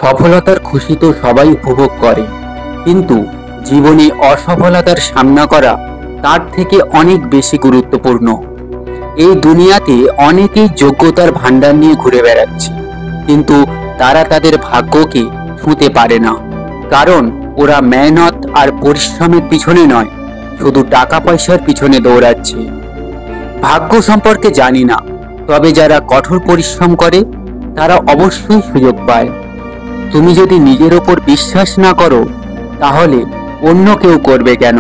সফলতার খুশি তো সবাই উপভোগ করে, কিন্তু জীবনে অসফলতার সামনা করা তার থেকে অনেক বেশি গুরুত্বপূর্ণ। এই দুনিয়াতে অনেকেই যোগ্যতার ভান্ডার নিয়ে ঘুরে বেড়াচ্ছে, কিন্তু তারা তাদের ভাগ্যকে ছুঁতে পারে না। কারণ ওরা মেহনত আর পরিশ্রমের পিছনে নয়, শুধু টাকা পয়সার পিছনে দৌড়াচ্ছে। ভাগ্য সম্পর্কে জানি না, তবে যারা কঠোর পরিশ্রম করে তারা অবশ্যই সুযোগ পায়। তুমি যদি নিজের ওপর বিশ্বাস না করো, তাহলে অন্য কেউ করবে কেন?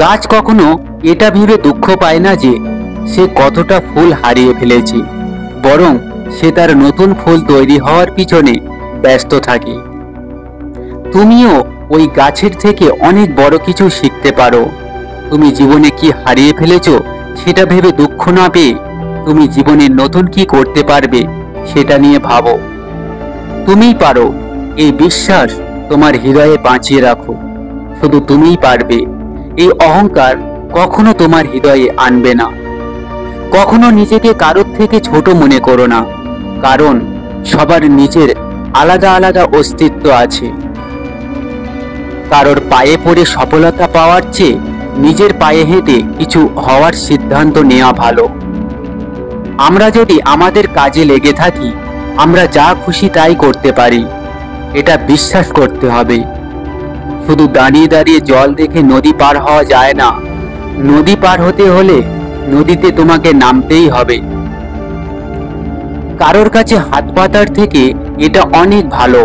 গাছ কখনো এটা ভেবে দুঃখ পায় না যে সে কতটা ফুল হারিয়ে ফেলেছে, বরং সে তার নতুন ফুল তৈরি হওয়ার পিছনে ব্যস্ত থাকে। তুমিও ওই গাছের থেকে অনেক বড় কিছু শিখতে পারো। তুমি জীবনে কি হারিয়ে ফেলেছো সেটা ভেবে দুঃখ না পেয়ে তুমি জীবনে নতুন কি করতে পারবে সেটা নিয়ে ভাবো। তুমিই পারো, এই বিশ্বাস তোমার হৃদয়ে বাঁচিয়ে রাখো। শুধু তুমিই পারবে। এই অহংকার কখনো তোমার হৃদয়ে আনবে না। কখনো নিজেকে কারোর থেকে ছোট মনে করো না, কারণ সবার নিজের আলাদা আলাদা অস্তিত্ব আছে। কারোর পায়ে পড়ে সফলতা পাওয়ার চেয়ে নিজের পায়ে হেঁটে কিছু হওয়ার সিদ্ধান্ত নেওয়া ভালো। আমরা যদি আমাদের কাজে লেগে থাকি, আমরা যা খুশি তাই করতে পারি, এটা বিশ্বাস করতে হবে। শুধু দাঁড়িয়ে দাঁড়িয়ে জল দেখে নদী পার হওয়া যায় না। নদী পার হতে হলে নদীতে তোমাকে নামতেই হবে। কারোর কাছে হাত পাতার থেকে এটা অনেক ভালো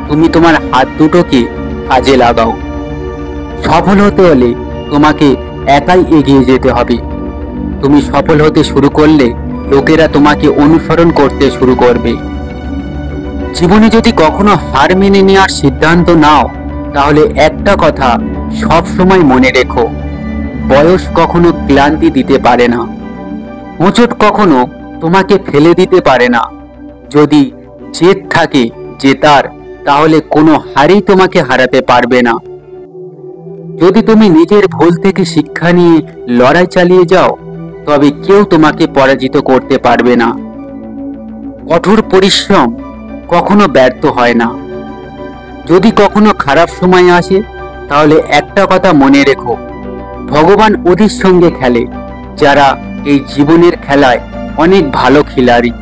তুমি তোমার হাত দুটোকে কাজে লাগাও। সফল হতে হলে তোমাকে একাই এগিয়ে যেতে হবে। তুমি সফল হতে শুরু করলে লোকেরা তোমাকে অনুসরণ করতে শুরু করবে। জীবনে যদি কখনো হার মেনে নেওয়ার সিদ্ধান্ত নাও, তাহলে একটা কথা সব সময় মনে রেখো, বয়স কখনো ক্লান্তি দিতে পারে না, হোঁচট কখনো তোমাকে ফেলে দিতে পারে না। যদি জেদ থাকে জেতার, তাহলে কোনো হারই তোমাকে হারাতে পারবে না। যদি তুমি নিজের ভুল থেকে শিক্ষা নিয়ে লড়াই চালিয়ে যাও, তবে কেউ তোমাকে পরাজিত করতে পারবে না। কঠোর পরিশ্রম কখনো ব্যর্থ হয় না। যদি কখনো খারাপ সময় আসে, তাহলে একটা কথা মনে রেখো, ভগবান ওদের সঙ্গে খেলে যারা এই জীবনের খেলায় অনেক ভালো খিলাড়ি।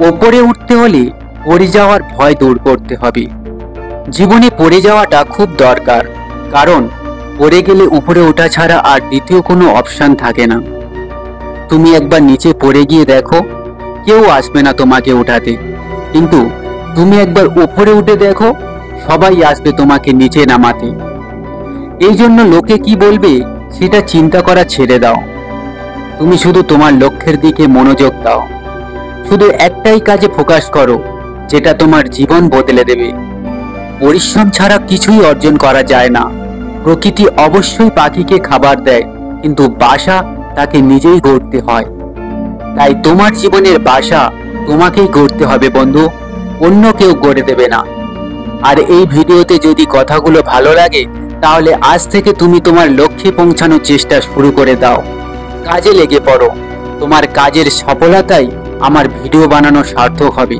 ওপরে উঠতে হলে পড়ে যাওয়ার ভয় দূর করতে হবে। জীবনে পড়ে যাওয়াটা খুব দরকার, কারণ পড়ে গেলে উপরে ওঠা ছাড়া আর দ্বিতীয় কোনো অপশন থাকে না। তুমি একবার নিচে পড়ে গিয়ে দেখো, কেউ আসবে না তোমাকে উঠাতে, কিন্তু তুমি একবার উপরে উঠে দেখো, সবাই আসবে তোমাকে নিচে নামাতে। এই জন্য লোকে কি বলবে সেটা চিন্তা করা ছেড়ে দাও। তুমি শুধু তোমার লক্ষ্যের দিকে মনোযোগ দাও। শুধু একটাই কাজে ফোকাস করো, যেটা তোমার জীবন বদলে দেবে। পরিশ্রম ছাড়া কিছুই অর্জন করা যায় না। প্রকৃতি অবশ্যই পাখিকে খাবার দেয়, কিন্তু বাসা তাকে নিজেই গড়তে হয়। তাই তোমার জীবনের বাসা তোমাকেই গড়তে হবে বন্ধু, অন্য কেউ গড়ে দেবে না। আর এই ভিডিওতে যদি কথাগুলো ভালো লাগে, তাহলে আজ থেকে তুমি তোমার লক্ষ্যে পৌঁছানোর চেষ্টা শুরু করে দাও। কাজে লেগে পড়ো। তোমার কাজের সফলতাই আমার ভিডিও বানানো সার্থক হবে।